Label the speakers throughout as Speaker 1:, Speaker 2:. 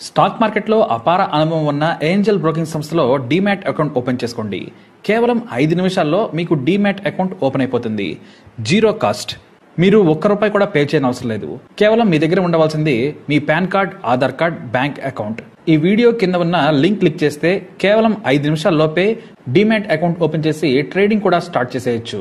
Speaker 1: Stock మార్కెట్లో అపార అనుభవం ఉన్న ఏంజల్ బ్రోకింగ్ సంస్థలో డీమ్యాట్ అకౌంట్ ఓపెన్ చేసుకోండి. కేవలం 5 నిమిషాల్లో మీకు డీమ్యాట్ అకౌంట్ ఓపెన్ అయిపోతుంది. Zero cost. మీరు ₹1 కూడా పే చేయని అవసరం లేదు. కేవలం మీ దగ్గర ఉండవలసింది మీ PAN card, Aadhaar card, bank account. ఈ వీడియో కింద ఉన్న లింక్ క్లిక్ చేస్తే కేవలం 5 నిమిషాల్లోపే డీమ్యాట్ అకౌంట్ ఓపెన్ చేసి ట్రేడింగ్ కూడా స్టార్ట్ చేసేయచ్చు.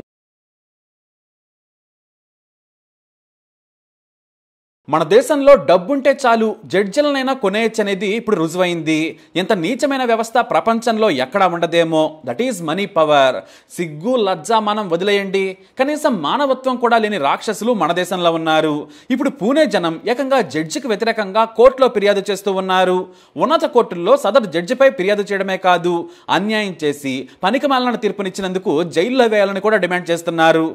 Speaker 2: మన దేశంలో డబ్బుంటే చాలు జడ్జిలనైనా కొనేయచ్చనేది ఇప్పుడు రుజువైంది. ఎంత నీచమైన వ్యవస్థ ప్రపంచంలో ఎక్కడా ఉండదేమో. That is money power. సిగ్గు లజ్జ మనం వదిలేయండి. కనీసం మానవత్వం కూడా లేని రాక్షసులు మన దేశంలో ఉన్నారు. ఇప్పుడు పూణే జనం ఏకంగా జడ్జికి వ్యతిరేకంగా కోర్టులో ఫిర్యాదు చేస్తూ ఉన్నారు. ఉన్నత కోర్టుల్లో సదరు జడ్జిపై ఫిర్యాదు చేయడమే కాదు, అన్యాయం చేసి పనికిమాలిన తీర్పునిచ్చినందుకు జైల్లో వేయాలని కూడా డిమాండ్ చేస్తున్నారు.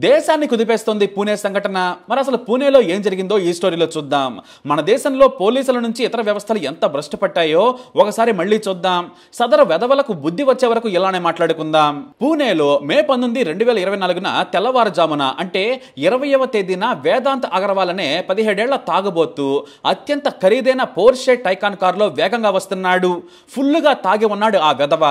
Speaker 2: దేశాన్ని కుదిపేస్తోంది పూణే సంఘటన. మరి అసలు పూణేలో ఏం జరిగిందో ఈ స్టోరీలో చూద్దాం. మన దేశంలో పోలీసుల నుంచి ఇతర వ్యవస్థలు ఎంత భ్రష్టు పట్టాయో ఒకసారి మళ్ళీ చూద్దాం. సదరు వెధవలకు బుద్ధి వచ్చే వరకు ఇలానే మాట్లాడుకుందాం. పూణేలో మే 19, 2024 తెల్లవారుజామున అంటే 20వ తేదీన వేదాంత్ అగర్వాల్ అనే 17 ఏళ్ల తాగుబోతు అత్యంత ఖరీదైన పోర్షే టైకాన్ కారులో వేగంగా వస్తున్నాడు. ఫుల్లుగా తాగి ఉన్నాడు ఆ వెధవ.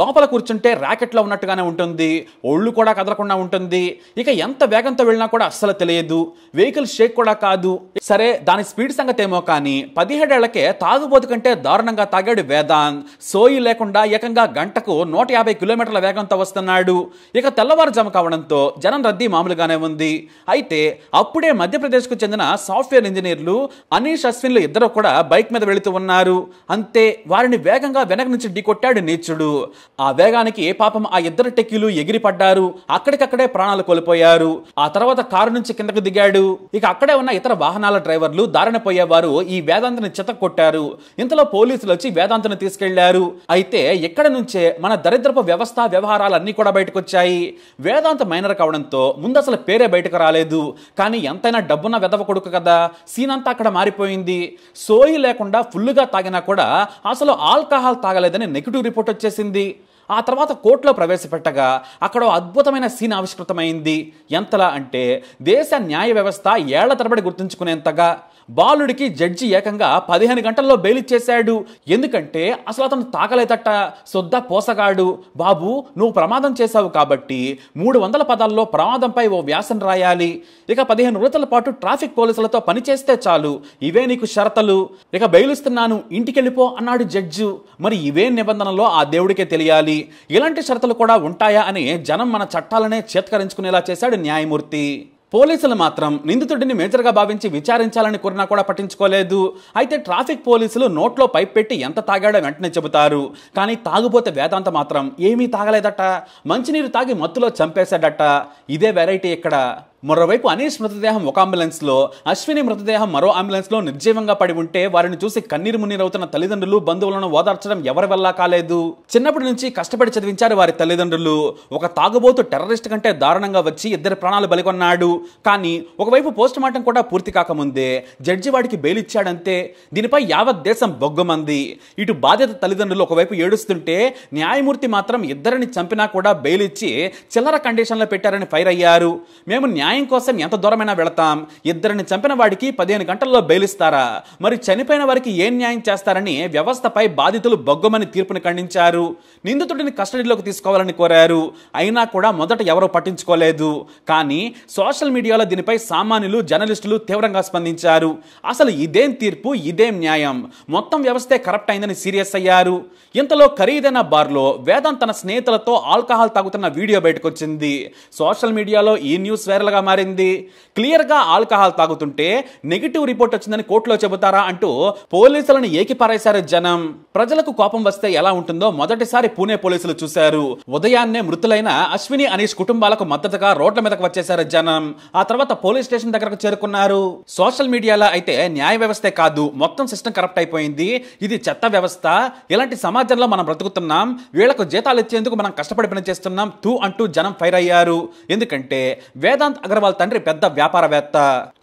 Speaker 2: లోపల కూర్చుంటే ర్యాకెట్ లో ఉన్నట్టుగానే ఉంటుంది. ఒళ్ళు కూడా కదలకుండా ఉంటుంది. ఇక ఎంత వేగంతో వెళ్ళినా కూడా అస్సలు తెలియదు. వెహికల్ షేక్ కూడా కాదు. సరే, దాని స్పీడ్ సంగతి ఏమో కానీ 17 ఏళ్లకే తాగుబోతు కంటే దారుణంగా తాగాడు వేదాంత్. సోయి లేకుండా ఏకంగా గంటకు 150 కిలోమీటర్ల వేగంతో వస్తున్నాడు. ఇక తెల్లవారుజాము కావడంతో జనం రద్దీ మామూలుగానే ఉంది. అయితే అప్పుడే మధ్యప్రదేశ్కు చెందిన సాఫ్ట్వేర్ ఇంజనీర్లు అనీష్, అశ్విన్లు ఇద్దరు కూడా బైక్ మీద వెళుతూ ఉన్నారు. అంతే, వారిని వేగంగా వెనక నుంచి ఢీకొట్టాడు నీచుడు. ఆ వేగానికి పాపం ఆ ఇద్దరు టెక్కీలు ఎగిరిపడ్డారు. అక్కడికక్కడే ప్రాణాలు కోల్పోయారు. ఆ తర్వాత కారు నుంచి కిందకు దిగాడు. ఇక అక్కడే ఉన్న ఇతర వాహనాల డ్రైవర్లు, దారిన పోయేవారు ఈ వేదాంతని చితక్కొట్టారు. ఇంతలో పోలీసులు వచ్చి వేదాంతను తీసుకెళ్లారు. అయితే ఇక్కడ నుంచే మన దరిద్రపు వ్యవస్థ వ్యవహారాలన్నీ కూడా బయటకు వచ్చాయి. వేదాంత మైనర్ కావడంతో ముందు అసలు పేరే బయటకు రాలేదు. కానీ ఎంతైనా డబ్బున్న వెధవ కొడుకు కదా, సీన్ అంతా అక్కడ మారిపోయింది. సోయి లేకుండా ఫుల్లుగా తాగినా కూడా అసలు ఆల్కహాల్ తాగలేదని నెగిటివ్ రిపోర్ట్ వచ్చేసింది. ఆ తర్వాత కోర్టులో ప్రవేశపెట్టగా అక్కడ అద్భుతమైన సీన్ ఆవిష్కృతమైంది. ఎంతలా అంటే దేశ న్యాయ వ్యవస్థ ఏళ్ల తరబడి గుర్తుంచుకునేంతగా బాలుడికి జడ్జి ఏకంగా 15 గంటల్లో బెయిల్ ఇచ్చేశాడు. ఎందుకంటే అసలు అతను తాగలేదట. శుద్ధ పోసగాడు. బాబు, నువ్వు ప్రమాదం చేశావు కాబట్టి 300 పదాల్లో ప్రమాదంపై ఓ వ్యాసం రాయాలి. ఇక 15 రోజుల పాటు ట్రాఫిక్ పోలీసులతో పనిచేస్తే చాలు. ఇవే నీకు షరతులు. ఇక బెయిల్ ఇస్తున్నాను, ఇంటికెళ్ళిపో అన్నాడు జడ్జి. మరి ఇవే నిబంధనలో ఆ దేవుడికే తెలియాలి. ఇలాంటి షరతులు కూడా ఉంటాయా అని జనం మన చట్టాలనే చేత్కరించుకునేలా చేశాడు న్యాయమూర్తి. పోలీసులు మాత్రం నిందితుడిని మేజర్గా భావించి విచారించాలని కోరినా కూడా పట్టించుకోలేదు. అయితే ట్రాఫిక్ పోలీసులు నోట్లో పైప్ పెట్టి ఎంత తాగాడో వెంటనే చెబుతారు. కానీ తాగుబోతే వేదాంత మాత్రం ఏమీ తాగలేదట. మంచినీరు తాగి మత్తులో చంపేశాడట. ఇదే వెరైటీ ఇక్కడ. మరోవైపు అనీష్ మృతదేహం ఒక అంబులెన్స్లో, అశ్విని మృతదేహం మరో అంబులెన్స్లో నిర్జీవంగా పడి ఉంటే వారిని చూసి కన్నీరు మున్నీరవుతున్న తల్లిదండ్రులు, బంధువులను ఓదార్చడం ఎవరి వల్ల కాలేదు. చిన్నప్పటి నుంచి కష్టపడి చదివించారు వారి తల్లిదండ్రులు. ఒక తాగుబోతు టెర్రరిస్ట్ కంటే దారుణంగా వచ్చి 2 ప్రాణాలు బలికొన్నాడు. కానీ ఒకవైపు పోస్ట్ మార్టం కూడా పూర్తి కాకముందే జడ్జి వాడికి బెయిల్ ఇచ్చాడంతే. దీనిపై యావత్ దేశం బొగ్గమంది. ఇటు బాధిత తల్లిదండ్రులు ఒకవైపు ఏడుస్తుంటే, న్యాయమూర్తి మాత్రం ఇద్దరిని చంపినా కూడా బెయిల్ ఇచ్చి చిల్లర కండిషన్లో పెట్టారని ఫైర్ అయ్యారు. మేము న్యాయం కోసం ఎంత దూరమైనా వెళతాం. ఇద్దరిని చంపిన వాడికి 15 గంటల్లో బెయిల్ ఇస్తారా? మరి చనిపోయిన వారికి ఏం న్యాయం చేస్తారని వ్యవస్థపై బాధితులు బొగ్గమని తీర్పుని ఖండించారు. నిందితుడిని కస్టడీలోకి తీసుకోవాలని కోరారు. అయినా కూడా మొదట ఎవరూ పట్టించుకోలేదు. కానీ సోషల్ మీడియాలో దీనిపై సామాన్యులు, జర్నలిస్టులు తీవ్రంగా స్పందించారు. అసలు ఇదేం తీర్పు, ఇదేం న్యాయం? మొత్తం వ్యవస్థే కరప్ట్ అయిందని సీరియస్ అయ్యారు. ఇంతలో ఖరీదైన బార్లో వేదాంత్ తన స్నేహితులతో ఆల్కహాల్ తాగుతున్న వీడియో బయటకొచ్చింది. సోషల్ మీడియాలో ఈ న్యూస్ వైరల్ గా మారింది. క్లియర్ గా ఆల్కహాల్ తాగుతుంటే నెగిటివ్ రిపోర్ట్ వచ్చిందని కోర్టులో చెబుతారా అంటూ పోలీసులను ఏకిపారేశారు జనం. ప్రజలకు కోపం వస్తే ఎలా ఉంటుందో మొదటిసారి పూణే పోలీసులు చూశారు. ఉదయాన్నే మృతులైన అశ్విని, అనీష్ కుటుంబాలకు మద్దతుగా రోడ్ల మీదకు వచ్చేశారు జనం. ఆ తర్వాత పోలీస్ స్టేషన్ దగ్గరకు చేరుకున్నారు. సోషల్ మీడియాలో అయితే న్యాయ వ్యవస్థే కాదు, మొత్తం సిస్టమ్ కరప్ట్ అయిపోయింది, ఇది చెత్త వ్యవస్థ, ఇలాంటి సమాజంలో మనం బ్రతుకుతున్నాం, వీళ్లకు జీతాలు ఇచ్చేందుకు మనం కష్టపడి పని చేస్తున్నాం తూ అంటూ జనం ఫైర్ అయ్యారు. ఎందుకంటే వేదాంత్ అగర్వాల్ తండ్రి పెద్ద వ్యాపారవేత్త.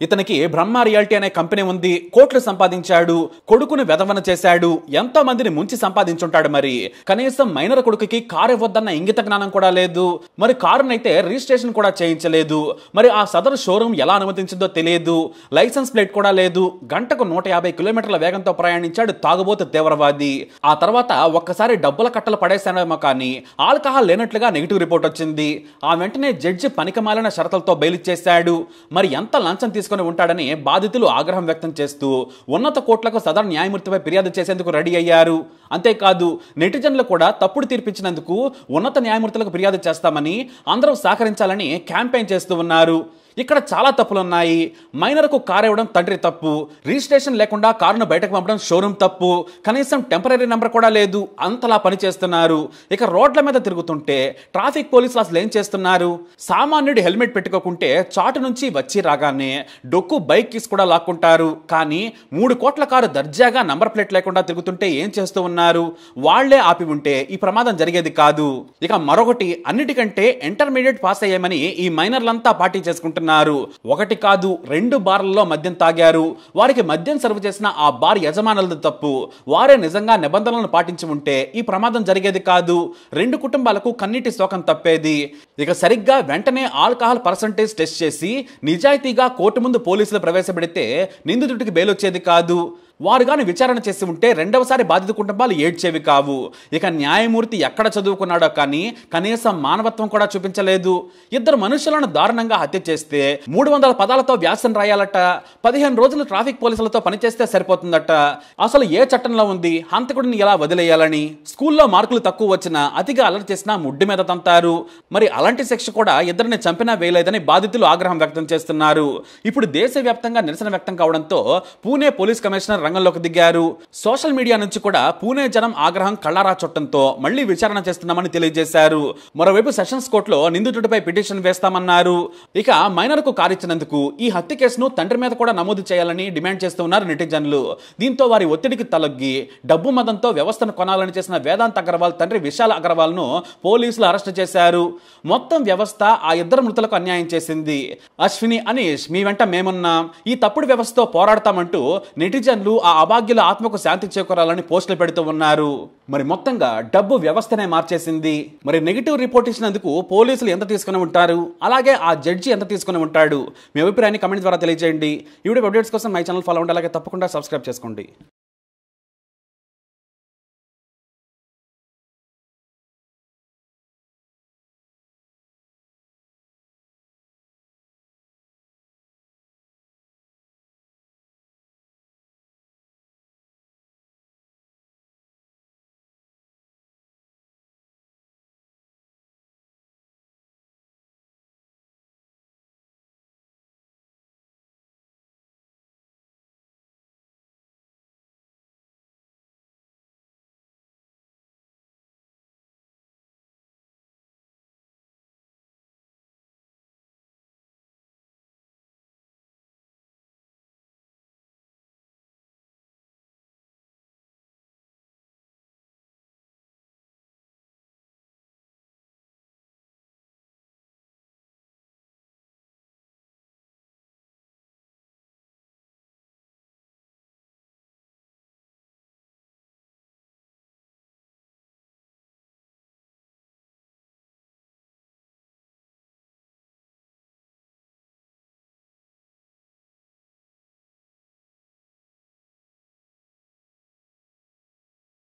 Speaker 2: ఇతనికి బ్రహ్మ రియాలిటీ అనే కంపెనీ ఉంది. కోట్లు సంపాదించాడు. కొడుకుని వెధవన చేశాడు. ఎంతో మందిని ముంచి సంపాదించుంటాడు. మరి కనీసం మైనర్ కొడుకుకి కారు ఇవ్వద్దన్న ఇంగిత జ్ఞానం కూడా లేదు. మరి కారునైతే రిజిస్ట్రేషన్ కూడా చేయించలేదు. మరి ఆ సదరు షోరూమ్ ఎలా అనుమతించిందో తెలియదు. లైసెన్స్ ప్లేట్ కూడా లేదు. గంటకు 150 కిలోమీటర్ల వేగంతో ప్రయాణించాడు తాగుబోతు తీవ్రవాది. ఆ తర్వాత ఒక్కసారి డబ్బుల కట్టలు పడేశాడేమో కానీ ఆల్కహాల్ లేనట్లుగా నెగిటివ్ రిపోర్ట్ వచ్చింది. ఆ వెంటనే జడ్జి పనికిమాలిన షరతులతో బెయిల్ ఇచ్చేశాడు. మరి ఎంత లంచం తీసుకుని ఉంటాడని బాధితులు ఆగ్రహం వ్యక్తం చేస్తూ ఉన్నత కోర్టులకు సదరు న్యాయమూర్తిపై ఫిర్యాదు చేసేందుకు రెడీ అయ్యారు. అంతేకాదు నెటిజన్లు కూడా తప్పుడు తీర్పిచ్చినందుకు ఉన్నత న్యాయమూర్తులకు ఫిర్యాదు చేస్తామని, అందరూ సహకరించాలని క్యాంపెయిన్ చేస్తూ ఉన్నారు. ఇక్కడ చాలా తప్పులున్నాయి. మైనర్కు కారు ఇవ్వడం తండ్రి తప్పు. రిజిస్ట్రేషన్ లేకుండా కారును బయటకు పంపడం షోరూమ్ తప్పు. కనీసం టెంపరీ నెంబర్ కూడా లేదు. అంతలా పని చేస్తున్నారు. ఇక రోడ్ల మీద తిరుగుతుంటే ట్రాఫిక్ పోలీసులు అసలు ఏం చేస్తున్నారు? సామాన్యుడు హెల్మెట్ పెట్టుకోకుంటే చాటు నుంచి వచ్చి రాగానే డొక్కు బైక్ కీస్ కూడా లాక్కుంటారు. కానీ 3 కోట్ల కారు దర్జాగా నంబర్ ప్లేట్ లేకుండా తిరుగుతుంటే ఏం చేస్తూ ఉన్నారు? వాళ్లే ఆపి ఉంటే ఈ ప్రమాదం జరిగేది కాదు. ఇక మరొకటి, అన్నిటికంటే ఇంటర్మీడియట్ పాస్ అయ్యామని ఈ మైనర్లంతా పార్టీ చేసుకుంటున్నారు. ఒకటి కాదు 2 బార్లలో మద్యం తాగారు. వారికి మద్యం సర్వ్ చేసిన ఆ బార్ యజమానులది తప్పు. వారే నిజంగా నిబంధనలను పాటించి ఉంటే ఈ ప్రమాదం జరిగేది కాదు. 2 కుటుంబాలకు కన్నీటి శోకం తప్పేది. ఇక సరిగ్గా వెంటనే ఆల్కహాల్ పర్సంటేజ్ టెస్ట్ చేసి నిజాయితీగా కోర్టు ముందు పోలీసులు ప్రవేశపెడితే నిందితుడికి బెయిల్ వచ్చేది కాదు. వారు గాని విచారణ చేసి ఉంటే రెండవసారి బాధిత కుటుంబాలు ఏడ్చేవి కావు. ఇక న్యాయమూర్తి ఎక్కడ చదువుకున్నాడో కానీ కనీసం మానవత్వం కూడా చూపించలేదు. 2 మనుషులను దారుణంగా హత్య చేస్తే 300 పదాలతో వ్యాసం రాయాలట. 15 రోజులు ట్రాఫిక్ పోలీసులతో పనిచేస్తే సరిపోతుందట. అసలు ఏ చట్టంలో ఉంది హంతకుడిని ఎలా వదిలేయాలని? స్కూల్లో మార్కులు తక్కువ వచ్చినా అతిగా అలర్ట్ చేసినా ముడ్డి మీద తంతారు. మరి అలాంటి శిక్ష కూడా 2 చంపినా వేయలేదని బాధితులు ఆగ్రహం వ్యక్తం చేస్తున్నారు. ఇప్పుడు దేశవ్యాప్తంగా నిరసన వ్యక్తం కావడంతో పూణే పోలీస్ కమిషనర్ రంగంలోకి దిగారు. సోషల్ మీడియా నుంచి కూడా పూణే జనం ఆగ్రహం కళ్ళారా చుట్టంతో మళ్లీ విచారణ చేస్తున్నామని తెలియజేశారు. మరోవైపు సెషన్స్ కోర్టులో నిందితుడిపై పిటిషన్ వేస్తామన్నారు. ఇక మైనర్ కు కారిచ్చినందుకు ఈ హత్య కేసును తండ్రి మీద కూడా నమోదు చేయాలని డిమాండ్ చేస్తున్నారు నెటిజన్లు. దీంతో వారి ఒత్తిడికి తలొగ్గి డబ్బు మదంతో వ్యవస్థను కొనాలని చేసిన వేదాంత్ అగర్వాల్ తండ్రి విశాల్ అగర్వాల్ ను పోలీసులు అరెస్టు చేశారు. మొత్తం వ్యవస్థ ఆ 2 మృతులకు అన్యాయం చేసింది. అశ్విని, అనీష్ మీ వెంట మేమున్నాం, ఈ తప్పుడు వ్యవస్థతో పోరాడతామంటూ నెటిజన్లు ఆ అభాగ్యుల ఆత్మకు శాంతి చేకూరాలని పోస్టులు పెడుతూ ఉన్నారు. మరి మొత్తంగా డబ్బు వ్యవస్థనే మార్చేసింది. మరి నెగిటివ్ రిపోర్ట్ ఇచ్చినందుకు పోలీసులు ఎంత తీసుకుని ఉంటారు? అలాగే ఆ జడ్జి ఎంత తీసుకుని ఉంటాడు? మీ అభిప్రాయాన్ని కమెంట్ ద్వారా తెలియజేయండి. ఈ వీడియో అప్డేట్స్ కోసం మై ఛానల్ ఫాలో అవ్వండి. అలాగే తప్పకుండా సబ్స్క్రైబ్ చేసుకోండి.